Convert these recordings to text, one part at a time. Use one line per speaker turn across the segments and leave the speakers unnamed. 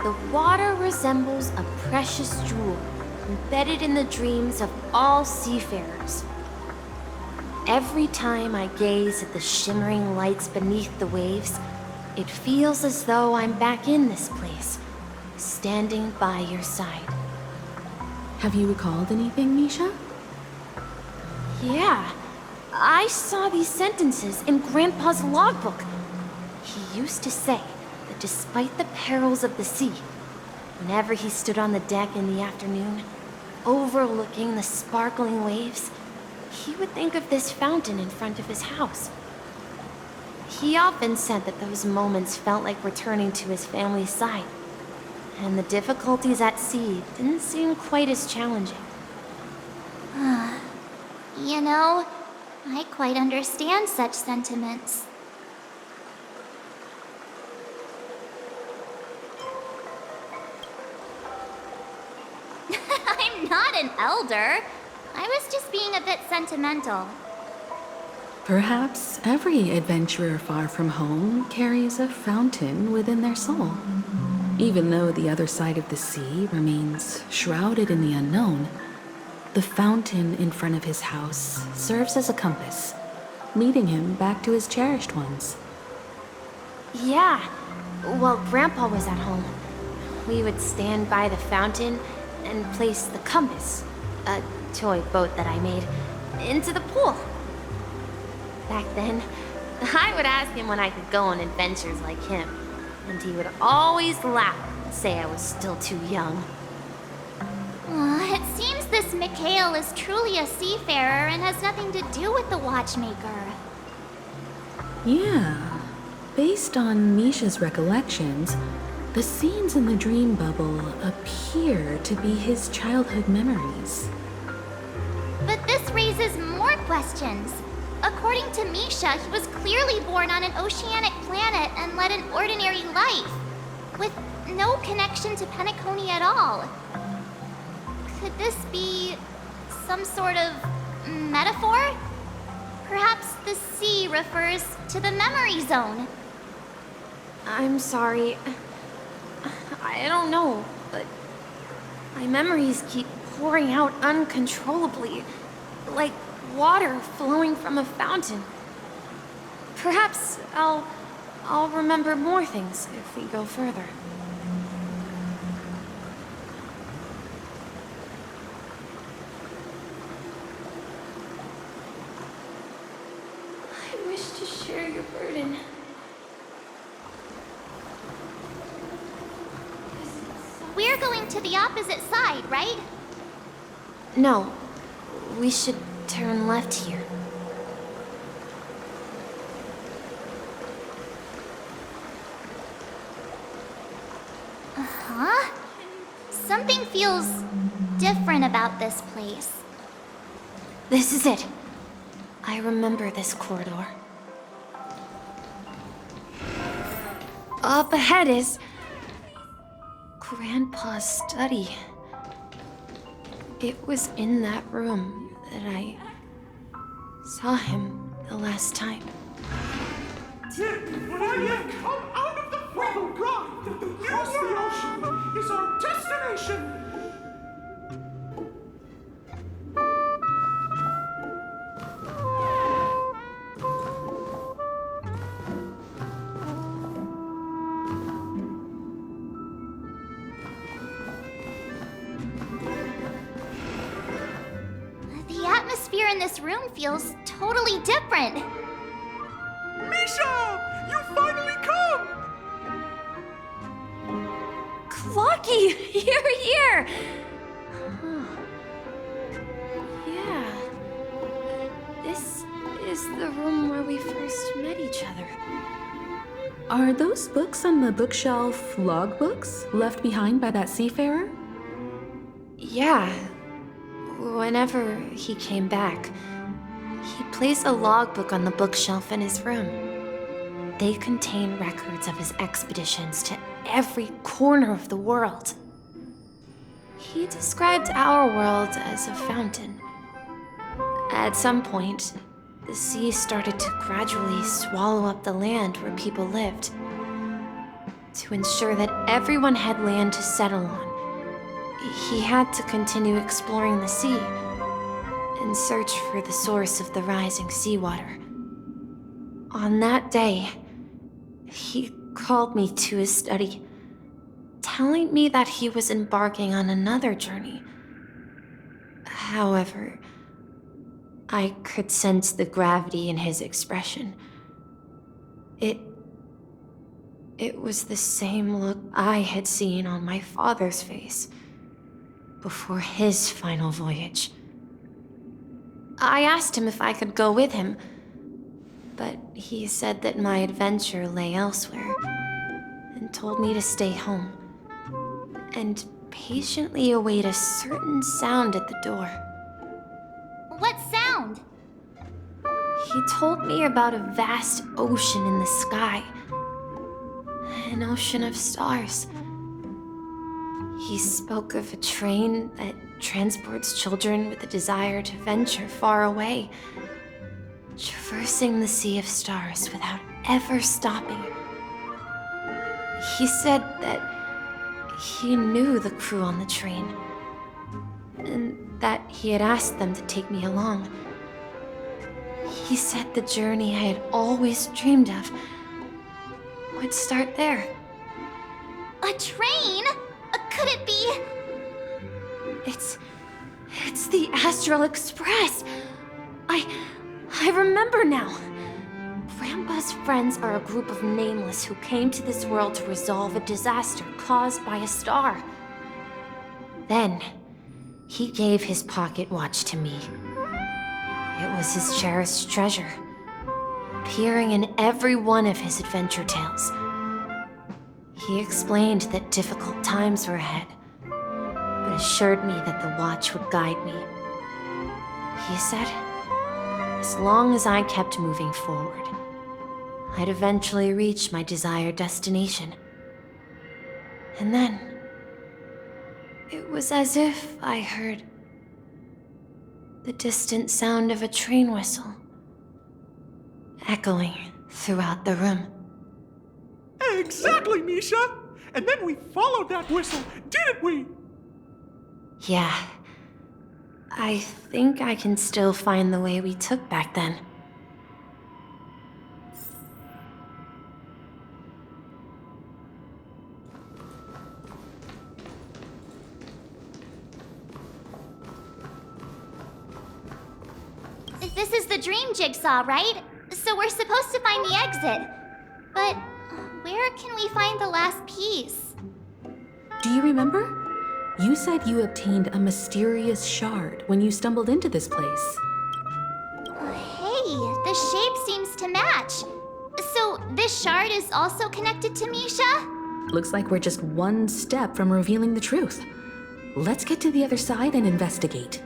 The water resembles a precious jewel embedded in the dreams of all seafarers. Every time I gaze at the shimmering lights beneath the waves, it feels as though I'm back in this place, standing by your side.
Have you recalled anything, Misha?
Yeah, I saw these sentences in Grandpa's logbook. He used to say that despite the perils of the sea, whenever he stood on the deck in the afternoon, overlooking the sparkling waves, he would think of this fountain in front of his house. He often said that those moments felt like returning to his family's side, and the difficulties at sea didn't seem quite as challenging.
You know, I quite understand such sentiments. I'm not an elder. I was just being a bit sentimental.
Perhaps every adventurer far from home carries a fountain within their soul. Even though the other side of the sea remains shrouded in the unknown, the fountain in front of his house serves as a compass, leading him back to his cherished ones.
Yeah, while Grandpa was at home, we would stand by the fountain and place the compass, a toy boat that I made, into the pool. Back then, I would ask him when I could go on adventures like him, and he would always laugh and say I was still too young.
It seems this Mikhail is truly a seafarer and has nothing to do with the watchmaker.
Yeah, based on Misha's recollections, the scenes in the dream bubble appear to be his childhood memories.
But this raises more questions. According to Misha, he was clearly born on an oceanic planet and led an ordinary life, with no connection to Penacony at all. Could this be some sort of metaphor? Perhaps the sea refers to the memory zone.
I'm sorry. I don't know, but my memories keep pouring out uncontrollably, like water flowing from a fountain. Perhaps I'll remember more things if we go further. I wish to share your burden.
We're going to the opposite side, right?
No, we should turn left here.
Huh? Something feels different about this place.
This is it. I remember this corridor. Up ahead is Grandpa's study. It was in that room that I saw him the last time.
When I have come out of the fog ride, across the ocean is our destination.
The atmosphere in this room feels totally different.
Misha, you finally come!
Clocky, you're here! Yeah. This is the room where we first met each other.
Are those books on the bookshelf logbooks left behind by that seafarer?
Yeah. Whenever he came back, he placed a logbook on the bookshelf in his room. They contain records of his expeditions to every corner of the world. He described our world as a fountain. At some point, the sea started to gradually swallow up the land where people lived. To ensure that everyone had land to settle on, he had to continue exploring the sea in search for the source of the rising seawater. On that day, he called me to his study, telling me that he was embarking on another journey. However, I could sense the gravity in his expression. It was the same look I had seen on my father's face before his final voyage. I asked him if I could go with him, but he said that my adventure lay elsewhere and told me to stay home and patiently await a certain sound at the door.
What sound?
He told me about a vast ocean in the sky. An ocean of stars. He spoke of a train that transports children with a desire to venture far away, traversing the sea of stars without ever stopping. He said that he knew the crew on the train, and that he had asked them to take me along. He said the journey I had always dreamed of would start there.
A train? Could it be?
It's the Astral Express. I remember now. Grandpa's friends are a group of nameless who came to this world to resolve a disaster caused by a star. Then, he gave his pocket watch to me. It was his cherished treasure, appearing in every one of his adventure tales. He explained that difficult times were ahead, but assured me that the watch would guide me. He said, as long as I kept moving forward, I'd eventually reach my desired destination. And then, it was as if I heard the distant sound of a train whistle, echoing throughout the room.
Exactly, Misha! And then we followed that whistle, didn't we?
Yeah. I think I can still find the way we took back then.
This is the dream jigsaw, right? So we're supposed to find the exit. But where can we find the last piece?
Do you remember? You said you obtained a mysterious shard when you stumbled into this place.
Hey, the shape seems to match. So this shard is also connected to Misha?
Looks like we're just one step from revealing the truth. Let's get to the other side and investigate.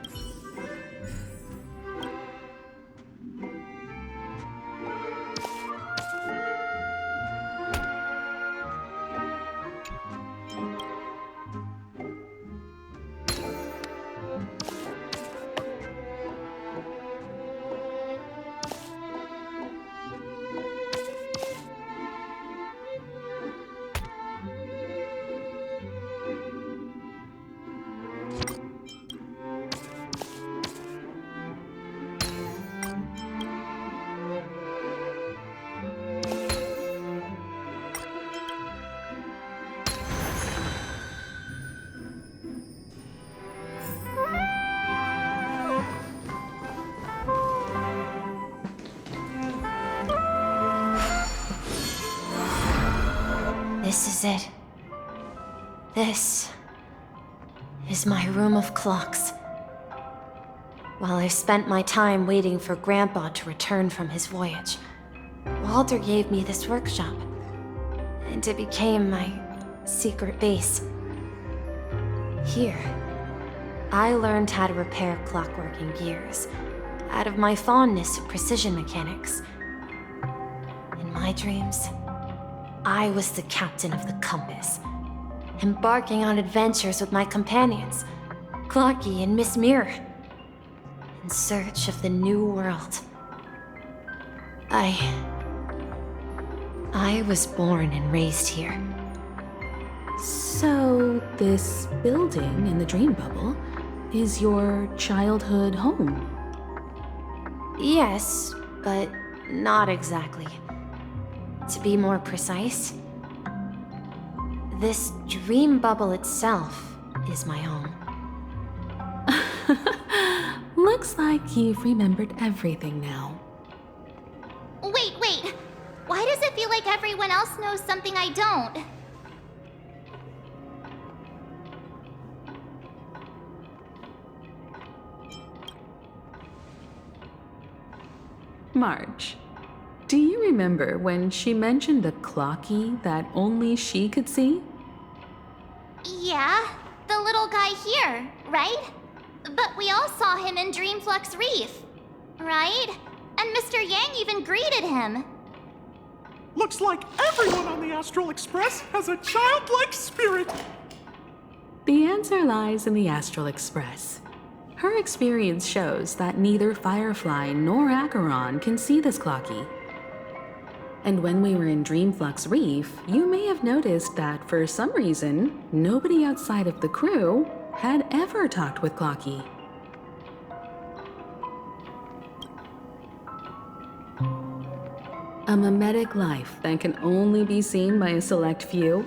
This is it. This is my room of clocks. While I spent my time waiting for Grandpa to return from his voyage, Walter gave me this workshop, and it became my secret base. Here, I learned how to repair clockwork and gears out of my fondness of precision mechanics. In my dreams, I was the captain of the compass, embarking on adventures with my companions, Clocky and Miss Mirror, in search of the new world. I was born and raised here,
So, this building in the dream bubble is your childhood home?
Yes, but not exactly. To be more precise, this dream bubble itself is my home.
Looks like you've remembered everything now.
Wait. Why does it feel like everyone else knows something I don't?
Marge, do you remember when she mentioned a clocky that only she could see?
Yeah, the little guy here, right? But we all saw him in Dreamflux Reef, right? And Mr. Yang even greeted him.
Looks like everyone on the Astral Express has a childlike spirit.
The answer lies in the Astral Express. Her experience shows that neither Firefly nor Acheron can see this clocky. And when we were in Dreamflux Reef, you may have noticed that for some reason, nobody outside of the crew had ever talked with Clocky. A mimetic life that can only be seen by a select few.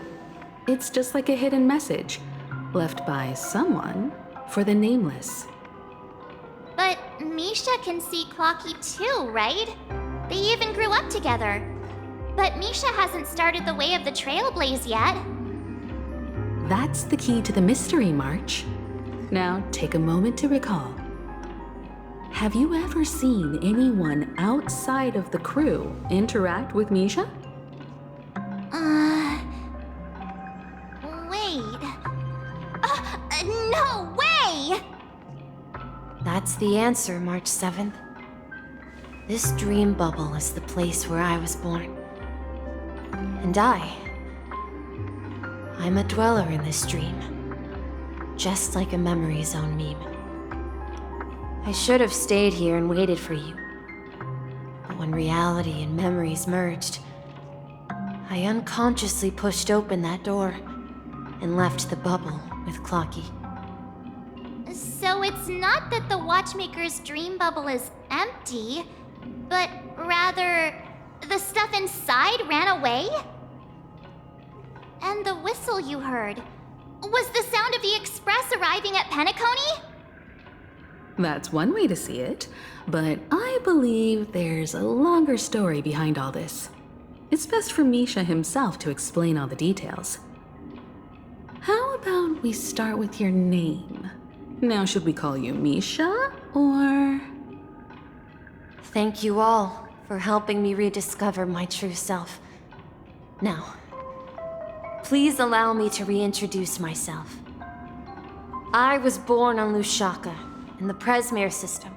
It's just like a hidden message left by someone for the nameless.
But Misha can see Clocky too, right? They even grew up together. But Misha hasn't started the way of the Trailblaze yet.
That's the key to the mystery, March. Now take a moment to recall. Have you ever seen anyone outside of the crew interact with Misha?
Wait. No way!
That's the answer, March 7th. This dream bubble is the place where I was born. And I'm a dweller in this dream. Just like a memory zone meme. I should have stayed here and waited for you. But when reality and memories merged, I unconsciously pushed open that door and left the bubble with Clocky.
So it's not that the Watchmaker's dream bubble is empty, but rather the stuff inside ran away? And the whistle you heard was the sound of the Express arriving at Penacony?
That's one way to see it, but I believe there's a longer story behind all this. It's best for Misha himself to explain all the details. How about we start with your name? Now, should we call you Misha, or...?
Thank you all for helping me rediscover my true self. Now, please allow me to reintroduce myself. I was born on Lushaka, in the Presmere system,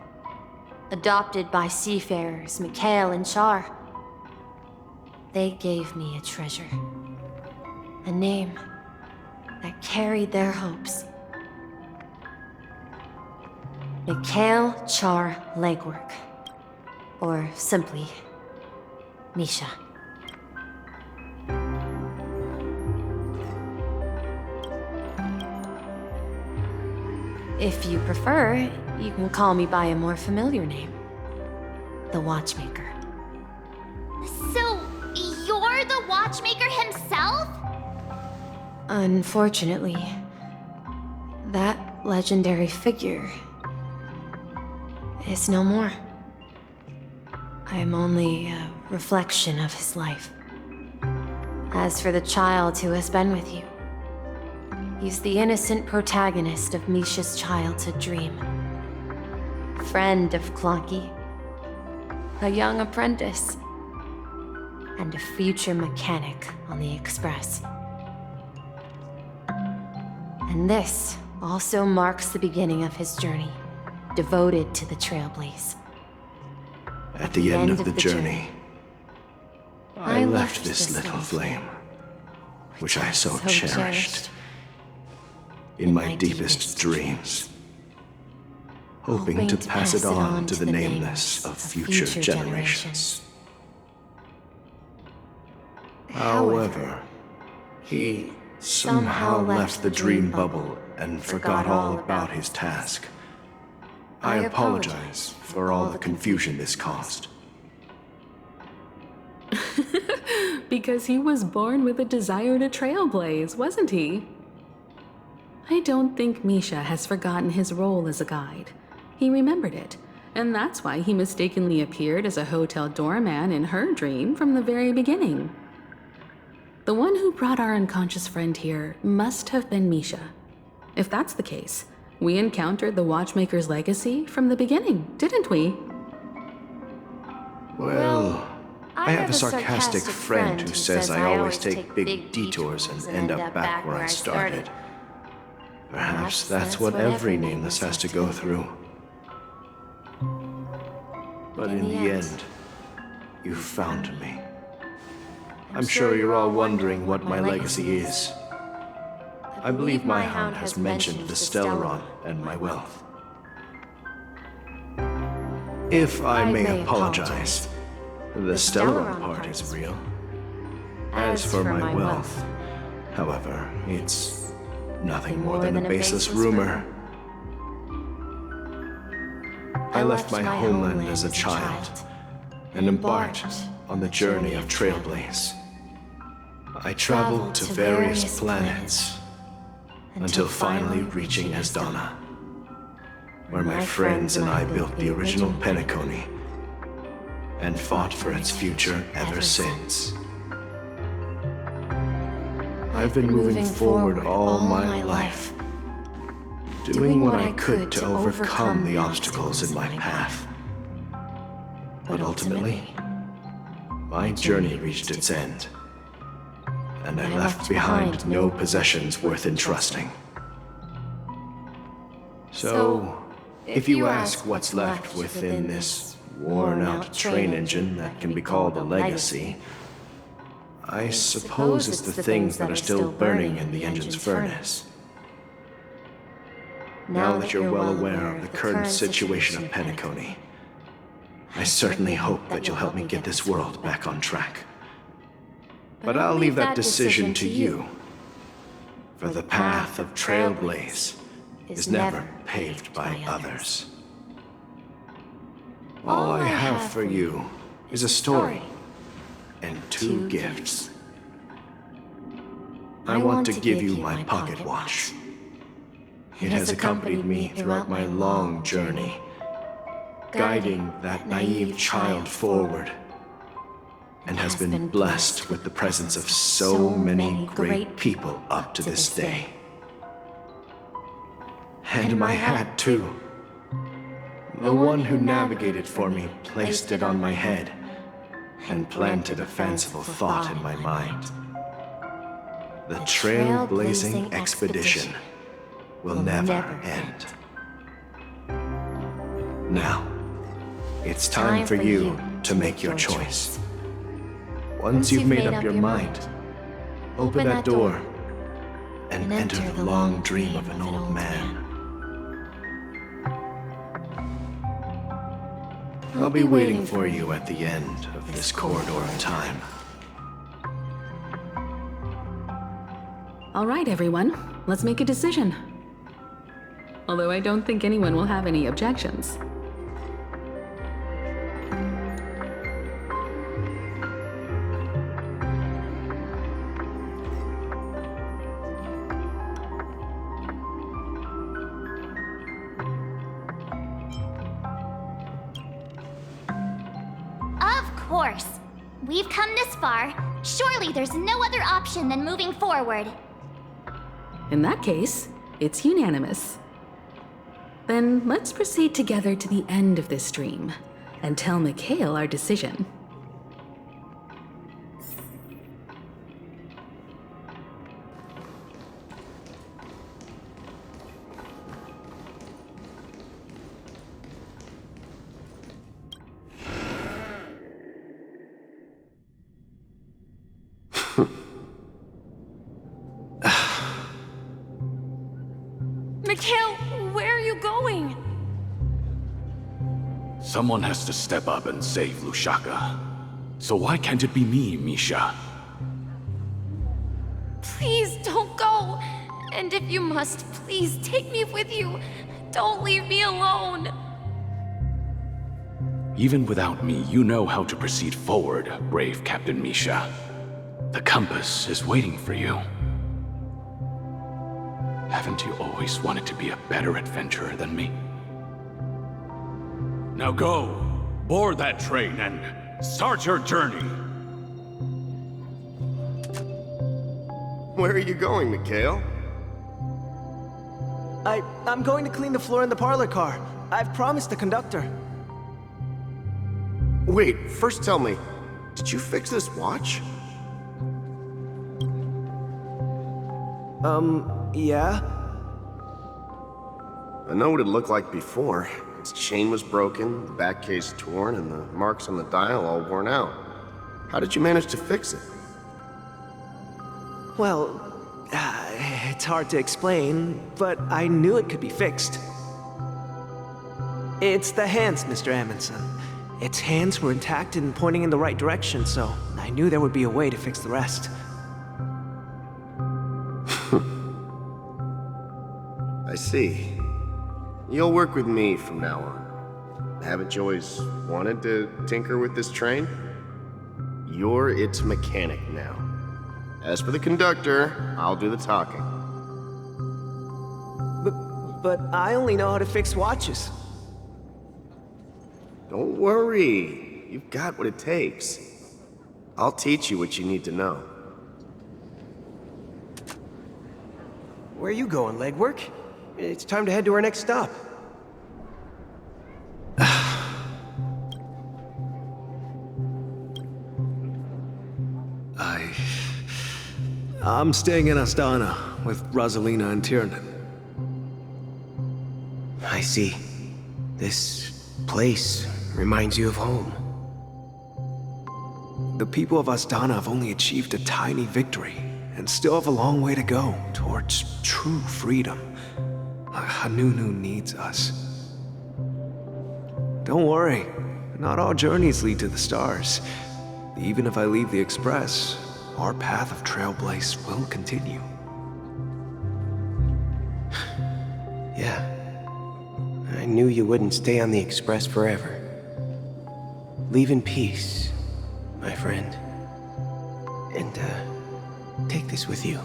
adopted by seafarers Mikhail and Char. They gave me a treasure, a name that carried their hopes. Mikhail Char Legwork, or simply, Misha. If you prefer, you can call me by a more familiar name. The Watchmaker.
So, you're the Watchmaker himself?
Unfortunately, that legendary figure is no more. I am only a reflection of his life. As for the child who has been with you, he's the innocent protagonist of Misha's childhood dream. Friend of Clocky, a young apprentice, and a future mechanic on the Express. And this also marks the beginning of his journey, devoted to the Trailblaze.
At the end of the journey, I left this little flame, which I so cherished, in my deepest dreams, hoping to pass it on to the nameless of future generations. However, he somehow left the dream bubble and forgot all about his task. I apologize for all the confusion this caused.
Because he was born with a desire to trailblaze, wasn't he? I don't think Misha has forgotten his role as a guide. He remembered it, and that's why he mistakenly appeared as a hotel doorman in her dream from the very beginning. The one who brought our unconscious friend here must have been Misha. If that's the case, we encountered the Watchmaker's legacy from the beginning, didn't we?
Well, I have a sarcastic friend who says I always take big detours and end up back where I started. Perhaps that's what every nameless has to go through. But in the end, you found me. I'm sure you're all wondering what my legacy is. I believe my hound has mentioned the Stellaron and my wealth. If I may apologize, the Stellaron part is real. As for my wealth, however, it's nothing more than a baseless rumor. I left my homeland as a child and embarked on the journey of Trailblaze. I traveled to various planets until finally reaching Asdana, where my friends and I built the original Penacony and fought for its future ever since. I've been moving forward all my life, doing what I could to overcome the obstacles in my path. But ultimately, my journey reached its end, and I left behind no possessions worth entrusting. So, if you ask what's left within this worn-out train engine that can be called a legacy, I suppose it's the things that are still burning in the engine's furnace. Now that you're well aware of the current situation of Penacony, I certainly hope that you'll help me get this world back on track. But I'll leave that decision to you, for the path of Trailblaze is never paved by others. All I have for you is a story and 2 gifts. I want to give you my pocket watch. It has accompanied me throughout my long journey, guiding that naive child forward, and has been blessed with the presence of so many great people up to this day. And my hat, too. The one who navigated for me placed it on my head and planted a fanciful thought in my mind. The trailblazing expedition will never end. Now, it's time for you to make your choice. Once you've made up your mind, open that door and enter the long dream of an old man. I'll be waiting for you at the end of this corridor of time.
All right, everyone, let's make a decision. Although I don't think anyone will have any objections.
Of course. We've come this far. Surely there's no other option than moving forward.
In that case, it's unanimous. Then let's proceed together to the end of this stream and tell Mikhail our decision.
Mikhail, where are you going?
Someone has to step up and save Lushaka. So why can't it be me, Misha?
Please don't go. And if you must, please take me with you. Don't leave me alone.
Even without me, you know how to proceed forward, brave Captain Misha. The compass is waiting for you. Haven't you always wanted to be a better adventurer than me? Now go, board that train and start your journey.
Where are you going, Mikhail?
I'm going to clean the floor in the parlor car. I've promised the conductor.
Wait, first tell me, did you fix this watch?
Yeah?
I know what it looked like before. Its chain was broken, the back case torn, and the marks on the dial all worn out. How did you manage to fix it?
Well, it's hard to explain, but I knew it could be fixed. It's the hands, Mr. Amundsen. Its hands were intact and pointing in the right direction, so I knew there would be a way to fix the rest.
I see. You'll work with me from now on. Haven't you always wanted to tinker with this train? You're its mechanic now. As for the conductor, I'll do the talking.
But I only know how to fix watches.
Don't worry. You've got what it takes. I'll teach you what you need to know.
Where are you going, legwork? It's time to head to our next stop.
I'm staying in Astana with Rosalina and Tiernan.
I see. This place reminds you of home.
The people of Astana have only achieved a tiny victory and still have a long way to go towards true freedom. Hanunu needs us. Don't worry, not all journeys lead to the stars. Even if I leave the Express, our path of trailblaze will continue.
Yeah. I knew you wouldn't stay on the Express forever. Leave in peace, my friend. And, take this with you.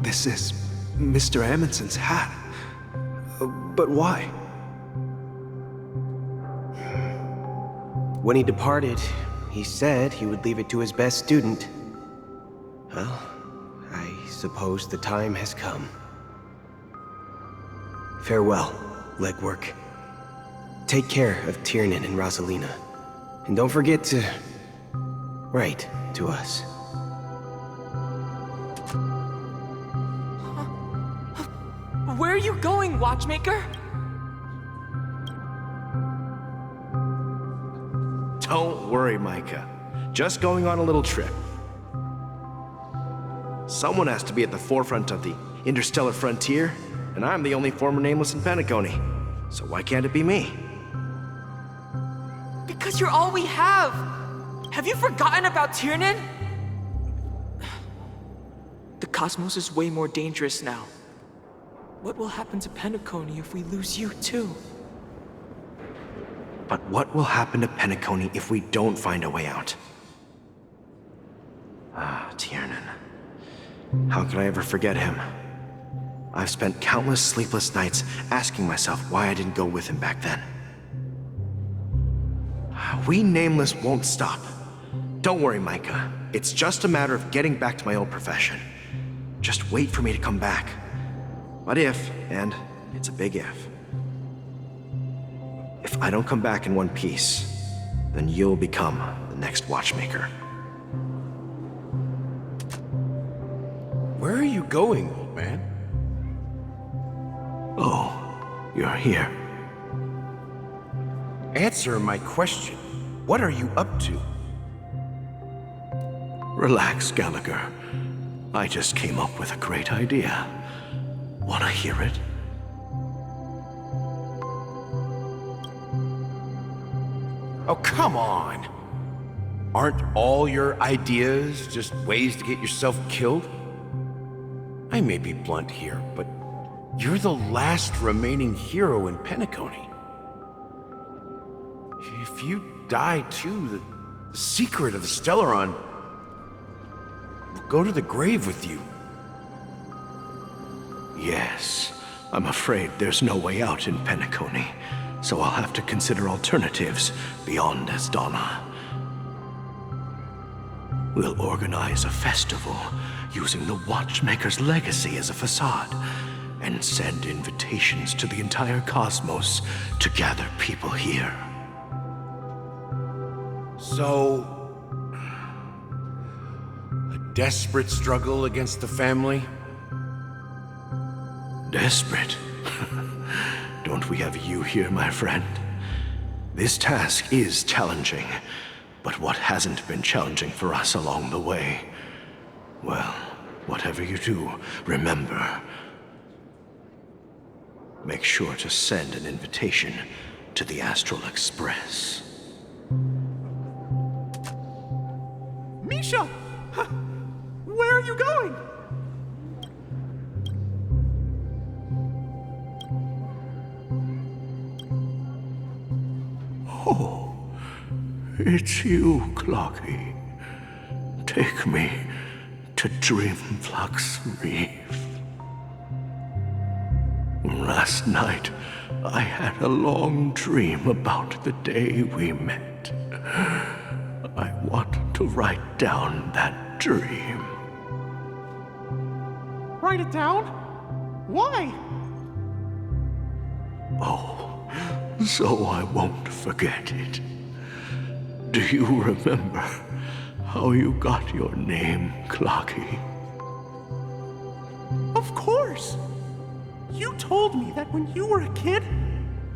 This is Mr. Amundsen's hat. But why?
When he departed, he said he would leave it to his best student. Well, I suppose the time has come. Farewell, legwork. Take care of Tiernan and Rosalina. And don't forget to write to us.
Where are you going, watchmaker?
Don't worry, Micah. Just going on a little trip. Someone has to be at the forefront of the interstellar frontier, and I'm the only former nameless in Penacony. So why can't it be me?
Because you're all we have! Have you forgotten about Tiernan? The cosmos is way more dangerous now. What will happen to Penacony if we lose you too?
But what will happen to Penacony if we don't find a way out? Ah, Tiernan. How could I ever forget him? I've spent countless sleepless nights asking myself why I didn't go with him back then. We Nameless won't stop. Don't worry, Micah. It's just a matter of getting back to my old profession. Just wait for me to come back. But if, and it's a big if I don't come back in one piece, then you'll become the next watchmaker.
Where are you going, old man?
Oh, you're here.
Answer my question. What are you up to?
Relax, Gallagher. I just came up with a great idea. Wanna hear it?
Oh, come on! Aren't all your ideas just ways to get yourself killed? I may be blunt here, but you're the last remaining hero in Penacony. If you die too, the secret of the Stellaron will go to the grave with you.
Yes, I'm afraid there's no way out in Penacony, so I'll have to consider alternatives beyond Asdana. We'll organize a festival using the Watchmaker's legacy as a facade, and send invitations to the entire cosmos to gather people here.
So, a desperate struggle against the family?
Desperate? Don't we have you here, my friend? This task is challenging, but what hasn't been challenging for us along the way? Well, whatever you do, remember, make sure to send an invitation to the Astral Express.
Misha! Where are you going?
Oh, it's you, Clocky. Take me to Dreamflux Reef. Last night, I had a long dream about the day we met. I want to write down that dream.
Write it down? Why?
Oh, so I won't forget it. Do you remember how you got your name, Clocky?
Of course! You told me that when you were a kid,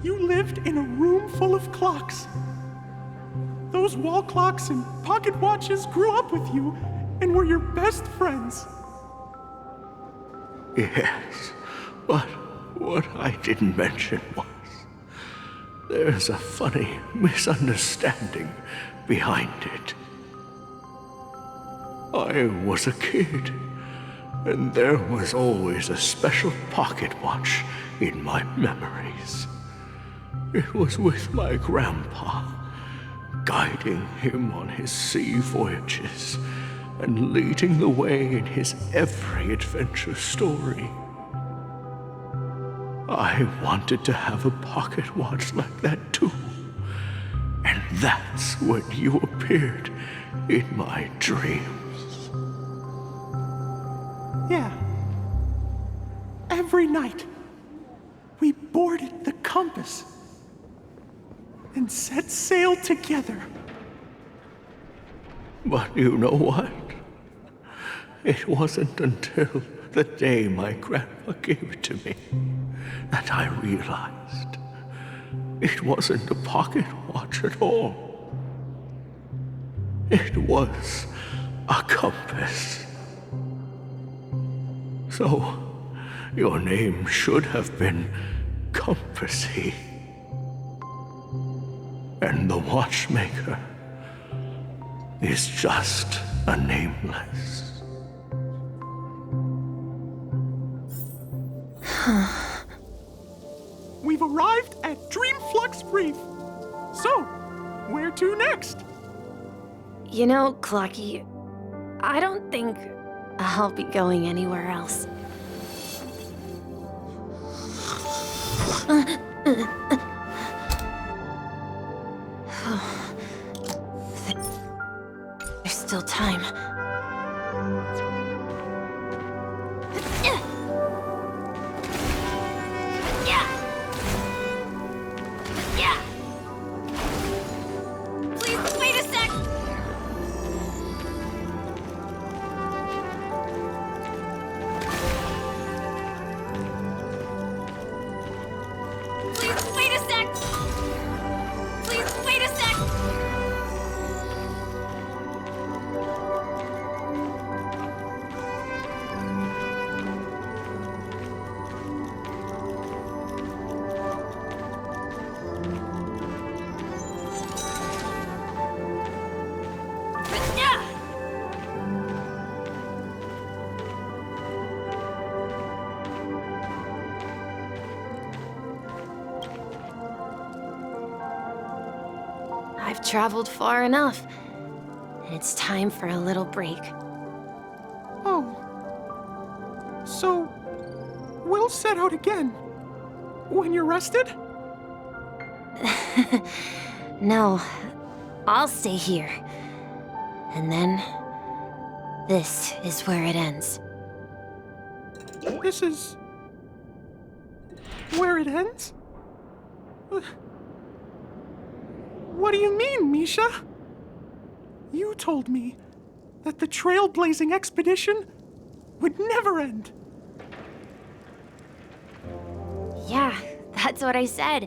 you lived in a room full of clocks. Those wall clocks and pocket watches grew up with you and were your best friends.
Yes, but what I didn't mention was there's a funny misunderstanding behind it. I was a kid, and there was always a special pocket watch in my memories. It was with my grandpa, guiding him on his sea voyages and leading the way in his every adventure story. I wanted to have a pocket watch like that too. And that's when you appeared in my dreams.
Yeah. Every night, we boarded the compass and set sail together.
But you know what? It wasn't until the day my grandpa gave it to me that I realized it wasn't a pocket watch at all. It was a compass. So, your name should have been Compassy. And the Watchmaker is just a nameless.
We've arrived at Dreamflux Reef. So, where to next?
You know, Clocky, I don't think I'll be going anywhere else. There's still time.
Please, wait a sec! Please, wait a sec! Please, wait a sec!
I've traveled far enough, and it's time for a little break.
Oh. So, we'll set out again. When you're rested?
No, I'll stay here. And then, this is where it ends.
This is... where it ends? What do you mean, Misha? You told me that the trailblazing expedition would never end.
Yeah, that's what I said.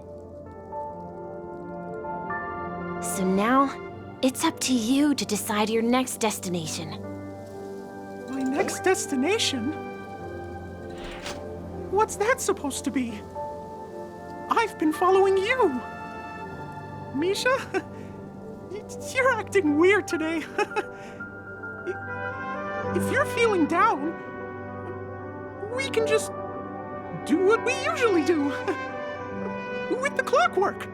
So now, it's up to you to decide your next destination.
My next destination? What's that supposed to be? I've been following you. Misha? You're acting weird today. If you're feeling down, we can just do what we usually do. With the clockwork.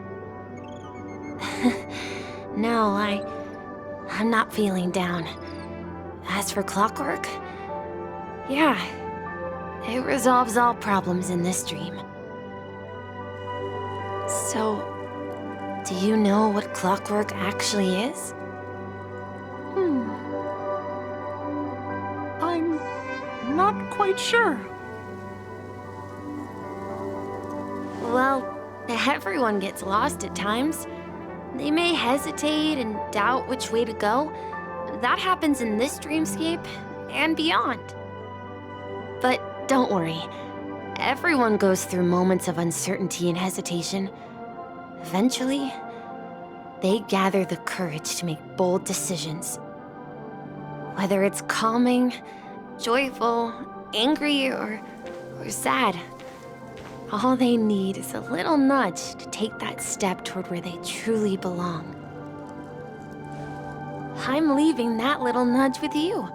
No, I'm not feeling down. As for clockwork, yeah, it resolves all problems in this dream. So, do you know what clockwork actually is?
I'm not quite sure.
Well, everyone gets lost at times. They may hesitate and doubt which way to go. That happens in this dreamscape and beyond. But don't worry. Everyone goes through moments of uncertainty and hesitation. Eventually, they gather the courage to make bold decisions. Whether it's calming, joyful, angry, or sad. All they need is a little nudge to take that step toward where they truly belong. I'm leaving that little nudge with you,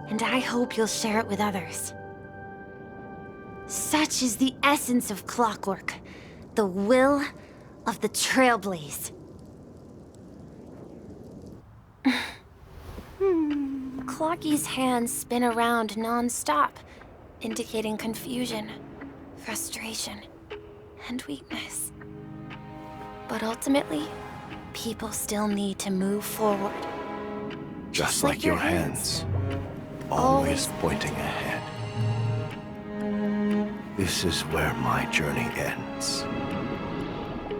and I hope you'll share it with others. Such is the essence of clockwork, the will of the Trailblaze. Clocky's hands spin around non-stop, indicating confusion, frustration, and weakness. But ultimately, people still need to move forward.
Just like your hands, always pointing ahead. This is where my journey ends.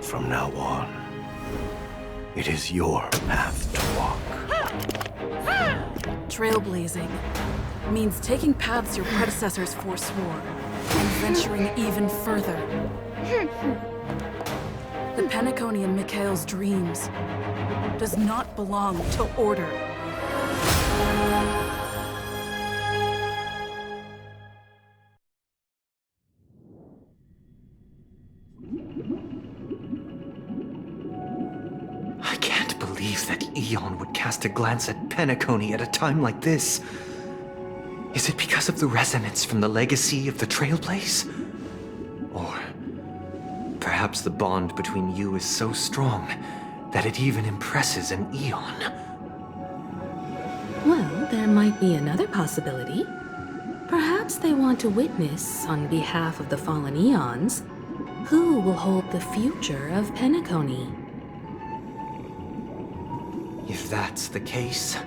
From now on, it is your path to walk.
Trailblazing means taking paths your predecessors forswore and venturing even further. The Penacony in Mikhail's dreams does not belong to order.
I can't believe that Eon would cast a glance at Penacony at a time like this. Is it because of the resonance from the legacy of the Trailblaze? Or perhaps the bond between you is so strong that it even impresses an Eon?
Well, there might be another possibility. Perhaps they want to witness, on behalf of the fallen Eons, who will hold the future of Penacony.
If that's the case,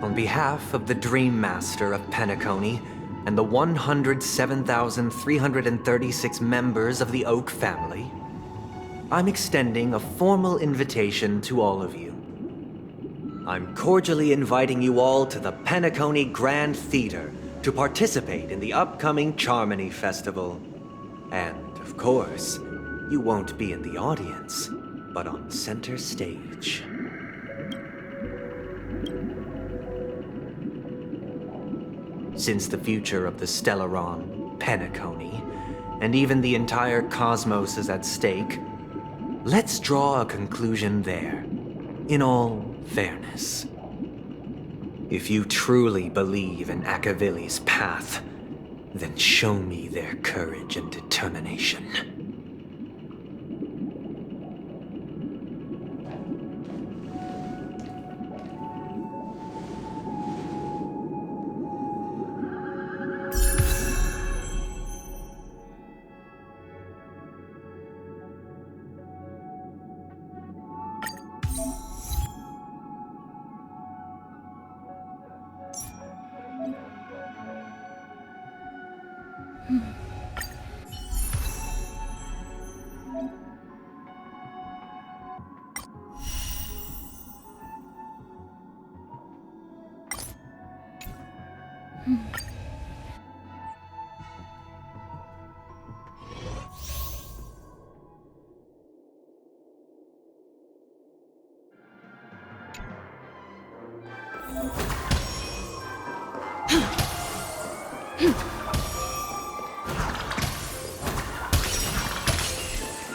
on behalf of the Dream Master of Penacony and the 107,336 members of the Oak family, I'm extending a formal invitation to all of you. I'm cordially inviting you all to the Penacony Grand Theater to participate in the upcoming Charmony Festival. And, of course, you won't be in the audience, but on center stage. Since the future of the Stellaron, Penacony, and even the entire cosmos is at stake, let's draw a conclusion there, in all fairness. If you truly believe in Akavili's path, then show me their courage and determination.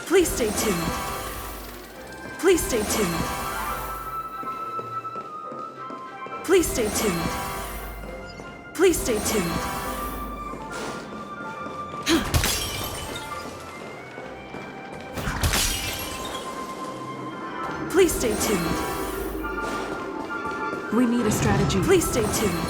Please stay tuned. Please stay tuned. Please stay tuned. Please stay tuned. Please stay tuned. We need a strategy. Please stay tuned.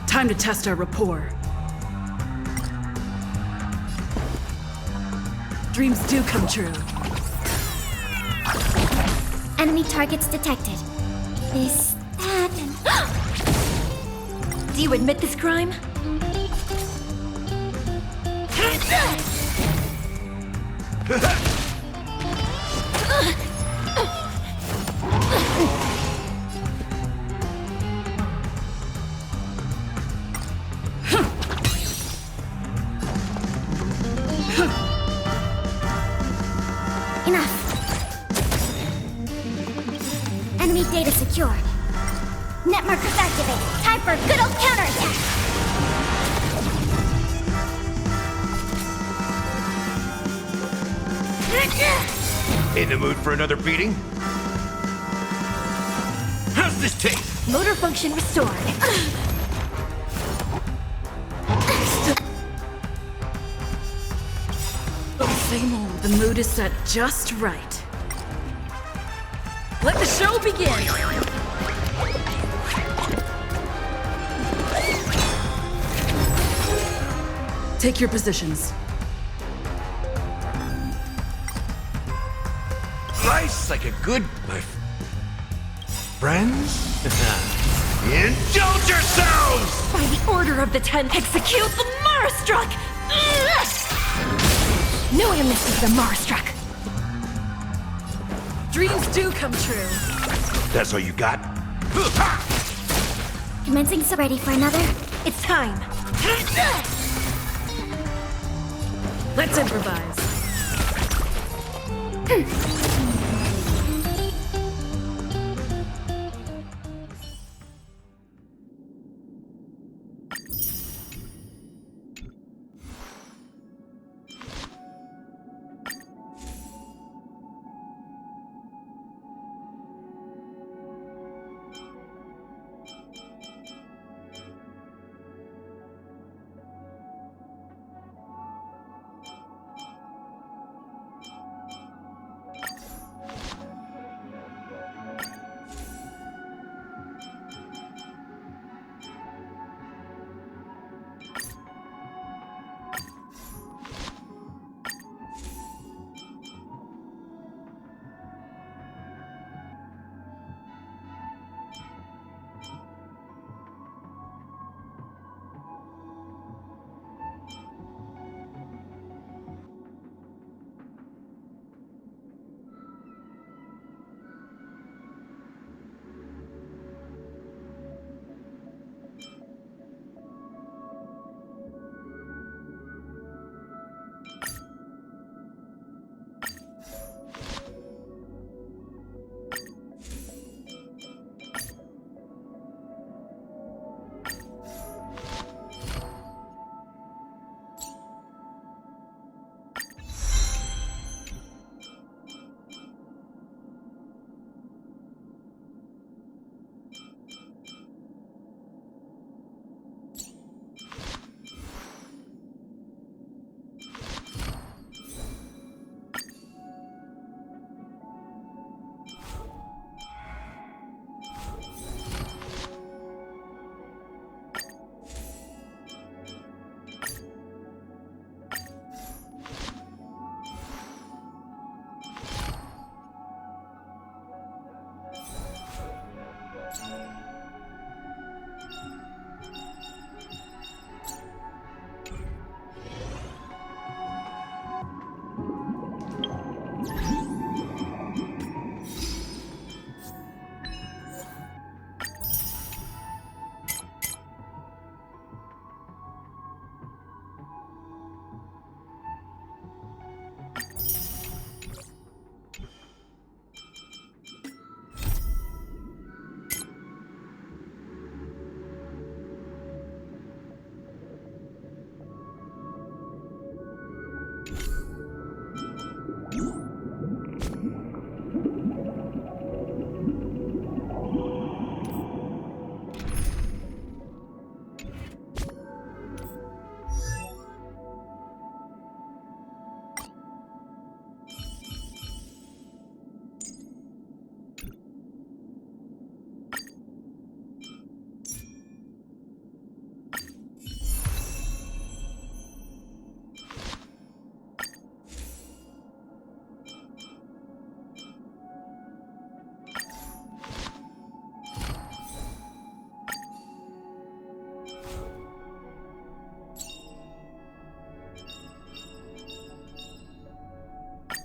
Time to test our rapport. Dreams do come true.
Enemy targets detected. This, that, and...
Do you admit this crime?
Enough. Enemy data secure. Net markers activated. Time for a good old counterattack.
In the mood for another beating? How's this taste?
Motor function restored.
Same old. The mood is set just right. Let the show begin! Take your positions.
Nice, like a good, my friends? Indulge yourselves!
By the order of the Ten, execute the Marastruck! No one misses the Marastruck.
Dreams do come true.
That's all you got?
Commencing so ready for another.
It's time.
Let's improvise.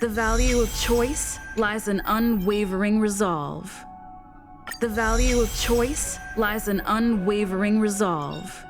The value of choice lies in unwavering resolve. The value of choice lies in unwavering resolve.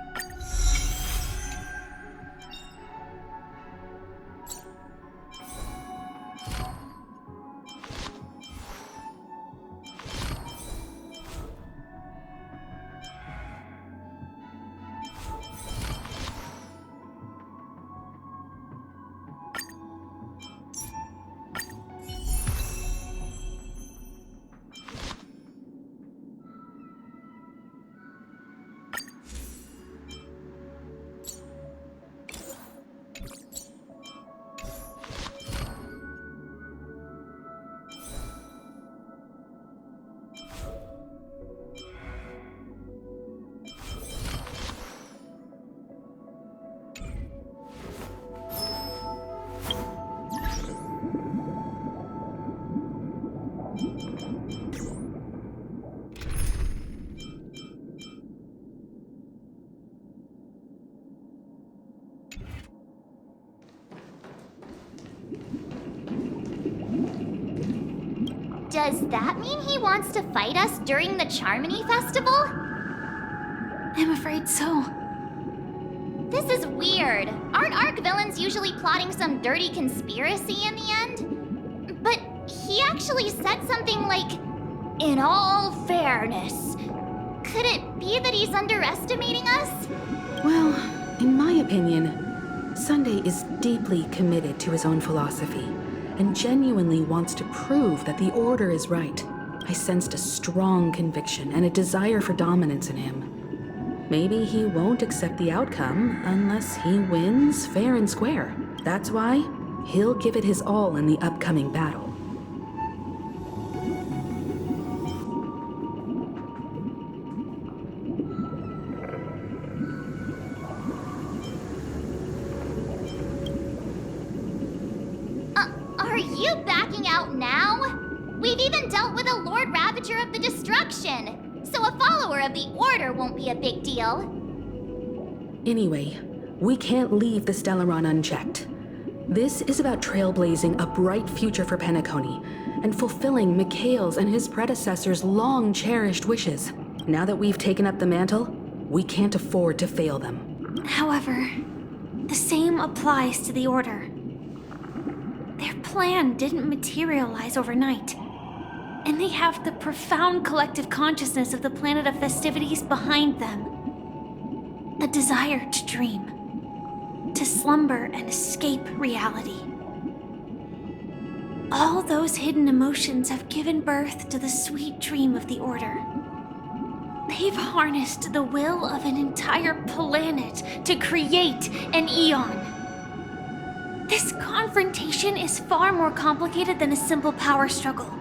Does that mean he wants to fight us during the Charmony Festival?
I'm afraid so.
This is weird. Aren't Arc villains usually plotting some dirty conspiracy in the end? But he actually said something like, "In all fairness." Could it be that he's underestimating us?
Well, in my opinion, Sunday is deeply committed to his own philosophy and genuinely wants to prove that the Order is right. I sensed a strong conviction and a desire for dominance in him. Maybe he won't accept the outcome unless he wins fair and square. That's why he'll give it his all in the upcoming battle.
Are you backing out now? We've even dealt with a Lord Ravager of the Destruction, so a follower of the Order won't be a big deal.
Anyway, we can't leave the Stellaron unchecked. This is about trailblazing a bright future for Penacony and fulfilling Mikhail's and his predecessors' long-cherished wishes. Now that we've taken up the mantle, we can't afford to fail them.
However, the same applies to the Order. Their plan didn't materialize overnight, and they have the profound collective consciousness of the planet of festivities behind them. A desire to dream, to slumber and escape reality. All those hidden emotions have given birth to the sweet dream of the Order. They've harnessed the will of an entire planet to create an eon. This confrontation is far more complicated than a simple power struggle.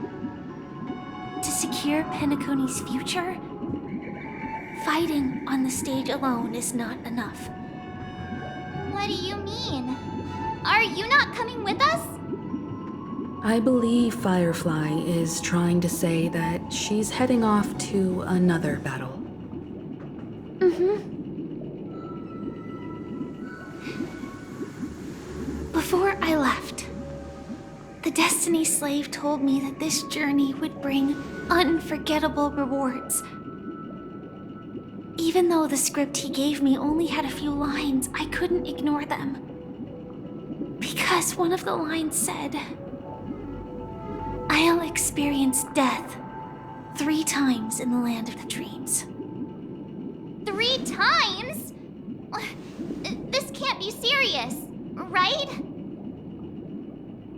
To secure Penacony's future, fighting on the stage alone is not enough.
What do you mean? Are you not coming with us?
I believe Firefly is trying to say that she's heading off to another battle.
Before I left, the Destiny Slave told me that this journey would bring unforgettable rewards. Even though the script he gave me only had a few lines, I couldn't ignore them. Because one of the lines said, "I'll experience death 3 times in the land of the dreams."
3 times? This can't be serious, right?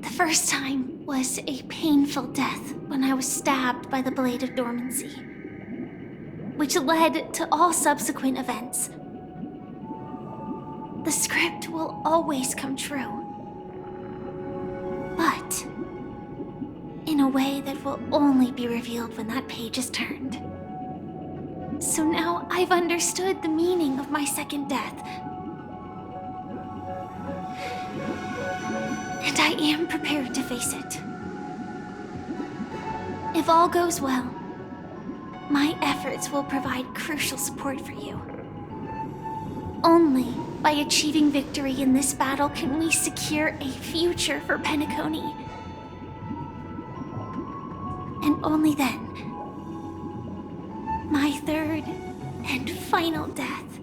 The first time was a painful death when I was stabbed by the Blade of Dormancy, which led to all subsequent events. The script will always come true, but in a way that will only be revealed when that page is turned. So now I've understood the meaning of my second death. And I am prepared to face it. If all goes well, my efforts will provide crucial support for you. Only by achieving victory in this battle can we secure a future for Penacony
only then, my third and final death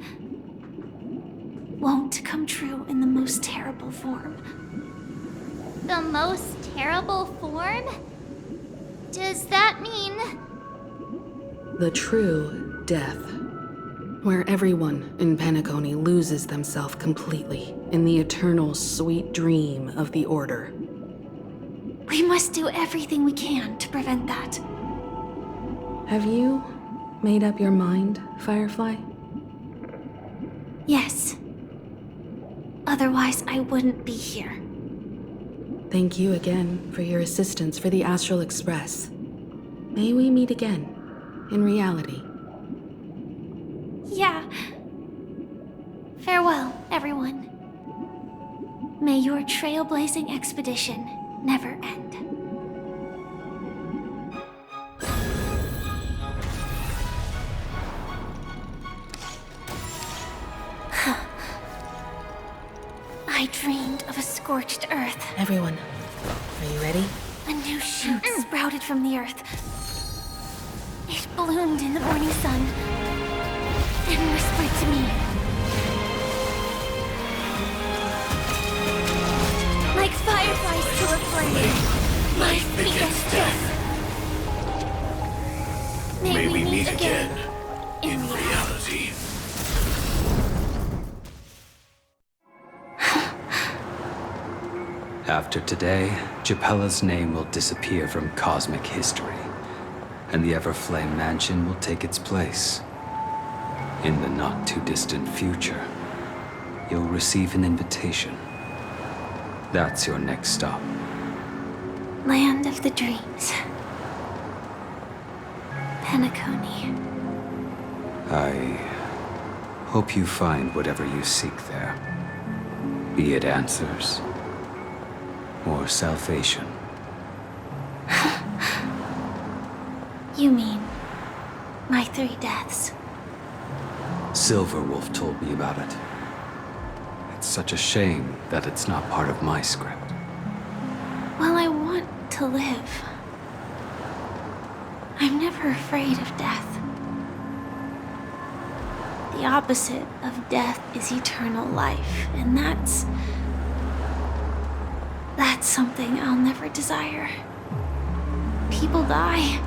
won't come true in the most terrible form. The most terrible form? Does that mean...
The true death. Where everyone in Penacony loses themselves completely in the eternal sweet dream of the Order.
We must do everything we can to prevent that.
Have you made up your mind, Firefly?
Yes. Otherwise, I wouldn't be here.
Thank you again for your assistance for the Astral Express. May we meet again, in reality.
Yeah. Farewell, everyone. May your trailblazing expedition never end. I dreamed of a scorched earth.
Everyone, are you ready?
A new shoot sprouted from the earth. It bloomed in the morning sun and whispered to me. Like fireflies to a flame, life begets death. May we meet again in reality.
After today, Japella's name will disappear from cosmic history, and the Everflame Mansion will take its place. In the not-too-distant future, you'll receive an invitation. That's your next stop.
Land of the Dreams. Penacony.
I hope you find whatever you seek there. Be it answers or salvation.
You mean my 3 deaths?
Silverwolf told me about it. It's such a shame that it's not part of my script.
Well, I want to live. I'm never afraid of death. The opposite of death is eternal life, and that's something I'll never desire. People die,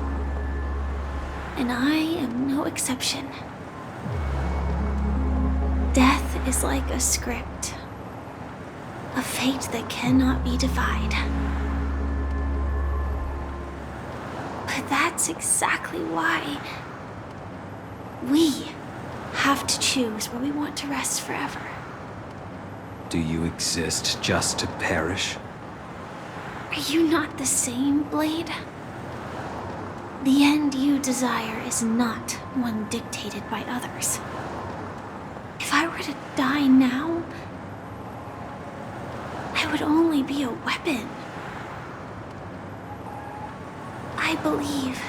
and I am no exception. Death is like a script, a fate that cannot be defied. But that's exactly why we have to choose where we want to rest forever.
Do you exist just to perish?
Are you not the same, Blade? The end you desire is not one dictated by others. If I were to die now, I would only be a weapon. I believe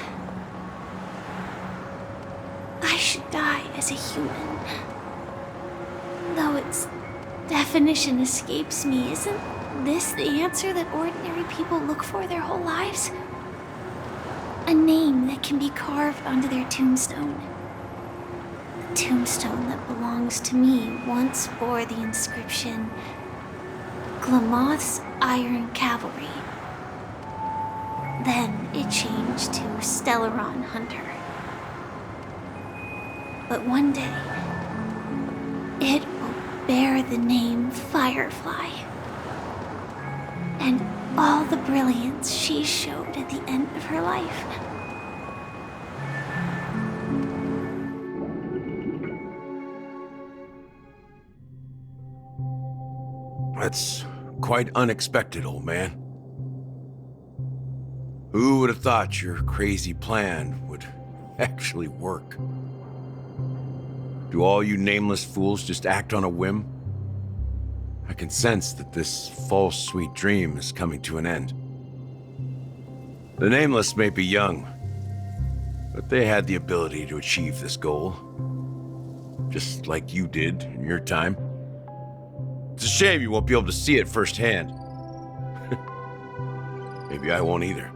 I should die as a human. Though its definition escapes me, isn't this the answer that ordinary people look for their whole lives? A name that can be carved onto their tombstone. The tombstone that belongs to me once bore the inscription, Glamoth's Iron Cavalry. Then it changed to Stellaron Hunter. But one day, it will bear the name Firefly. And all the brilliance she showed at the end of her life.
That's quite unexpected, old man. Who would have thought your crazy plan would actually work? Do all you nameless fools just act on a whim? I can sense that this false sweet dream is coming to an end. The Nameless may be young, but they had the ability to achieve this goal. Just like you did in your time. It's a shame you won't be able to see it firsthand. Maybe I won't either.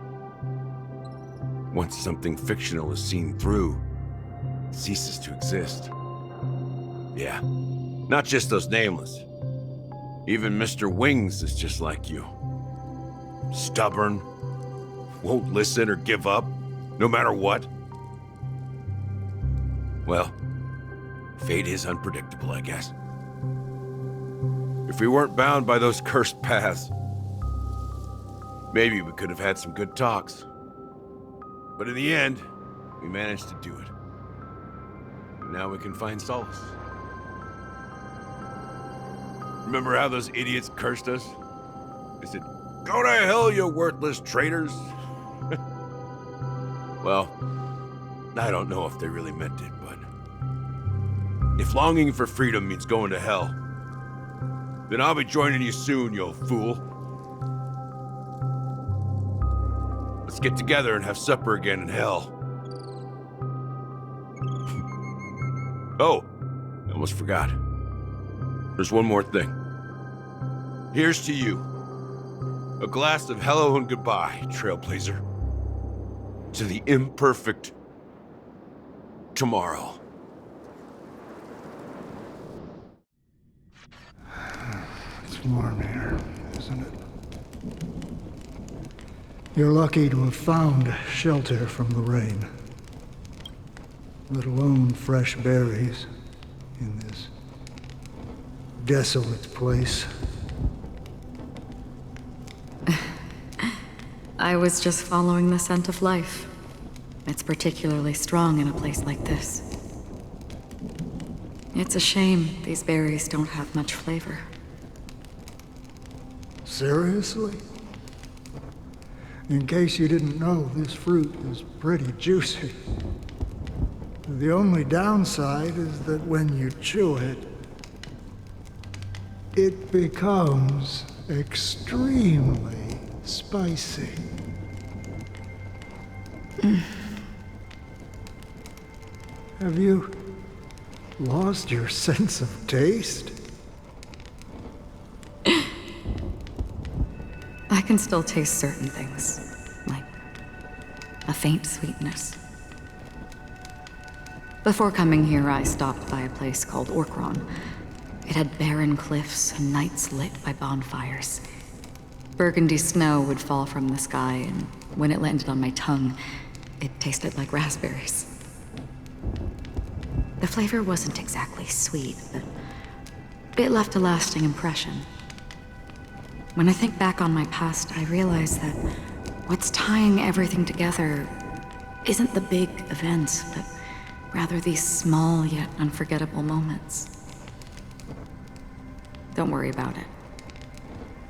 Once something fictional is seen through, it ceases to exist. Yeah, not just those nameless. Even Mr. Wings is just like you. Stubborn, won't listen or give up, no matter what. Well, fate is unpredictable, I guess. If we weren't bound by those cursed paths, maybe we could have had some good talks. But in the end, we managed to do it. And now we can find solace. Remember how those idiots cursed us? They said, "Go to hell, you worthless traitors!" Well, I don't know if they really meant it, but if longing for freedom means going to hell, then I'll be joining you soon, you old fool. Let's get together and have supper again in hell. Oh, I almost forgot. There's one more thing. Here's to you. A glass of hello and goodbye, Trailblazer. To the imperfect tomorrow.
It's warm here, isn't it? You're lucky to have found shelter from the rain. Let alone fresh berries in this desolate place.
I was just following the scent of life. It's particularly strong in a place like this. It's a shame these berries don't have much flavor.
Seriously? In case you didn't know, this fruit is pretty juicy. The only downside is that when you chew it, it becomes extremely spicy. Have you lost your sense of taste?
I can still taste certain things, like a faint sweetness. Before coming here, I stopped by a place called Orkron. It had barren cliffs and nights lit by bonfires. Burgundy snow would fall from the sky, and when it landed on my tongue, it tasted like raspberries. The flavor wasn't exactly sweet, but it left a lasting impression. When I think back on my past, I realize that what's tying everything together isn't the big events, but rather these small yet unforgettable moments. Don't worry about it.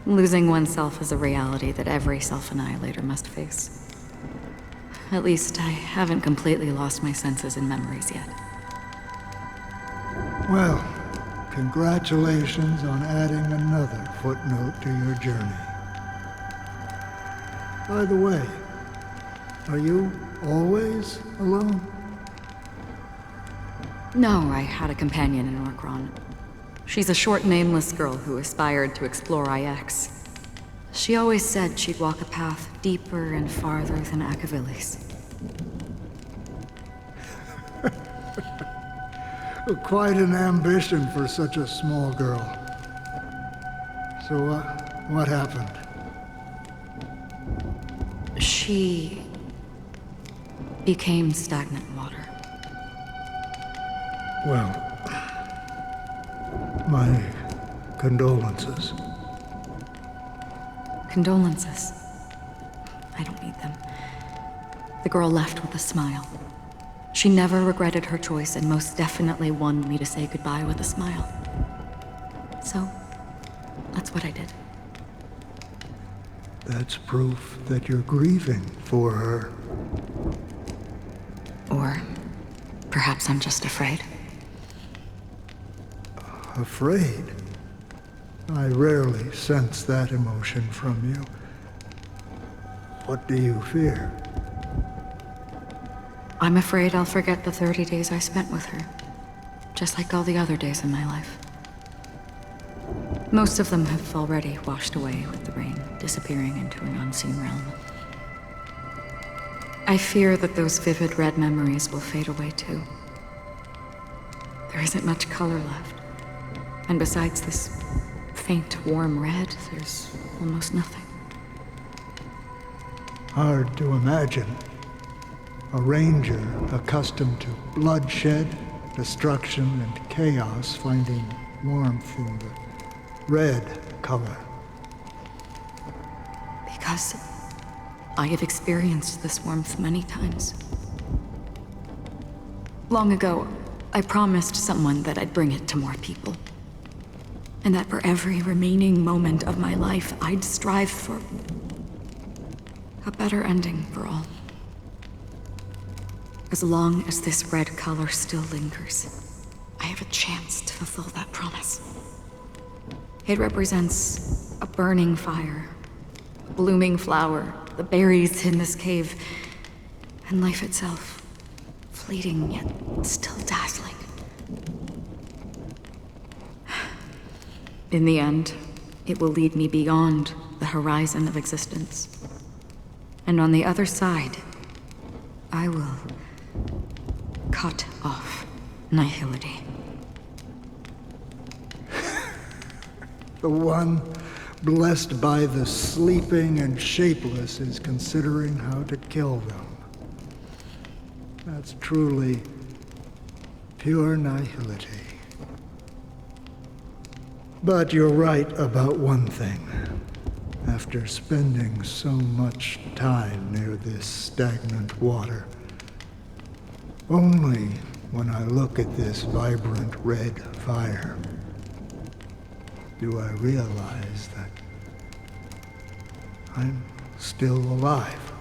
Losing oneself is a reality that every self-annihilator must face. At least I haven't completely lost my senses and memories yet.
Well, congratulations on adding another footnote to your journey. By the way, are you always alone?
No, I had a companion in Orkron. She's a short, nameless girl who aspired to explore IX. She always said she'd walk a path deeper and farther than Akavilis.
Quite an ambition for such a small girl. So, what happened?
She became stagnant water.
Well, my condolences.
Condolences. I don't need them. The girl left with a smile. She never regretted her choice and most definitely wanted me to say goodbye with a smile. So, that's what I did.
That's proof that you're grieving for her.
Or perhaps I'm just afraid.
Afraid? I rarely sense that emotion from you. What do you fear?
I'm afraid I'll forget the 30 days I spent with her, just like all the other days in my life. Most of them have already washed away with the rain, disappearing into an unseen realm. I fear that those vivid red memories will fade away too. There isn't much color left. And besides this faint, warm red, there's almost nothing.
Hard to imagine. A ranger accustomed to bloodshed, destruction, and chaos finding warmth in the red color.
Because I have experienced this warmth many times. Long ago, I promised someone that I'd bring it to more people. And that for every remaining moment of my life, I'd strive for a better ending for all. As long as this red color still lingers, I have a chance to fulfill that promise. It represents a burning fire, a blooming flower, the berries in this cave, and life itself, fleeting yet still dazzling. In the end, it will lead me beyond the horizon of existence. And on the other side, I will cut off nihility.
The one blessed by the sleeping and shapeless is considering how to kill them. That's truly pure nihility. But you're right about one thing. After spending so much time near this stagnant water, only when I look at this vibrant red fire do I realize that I'm still alive.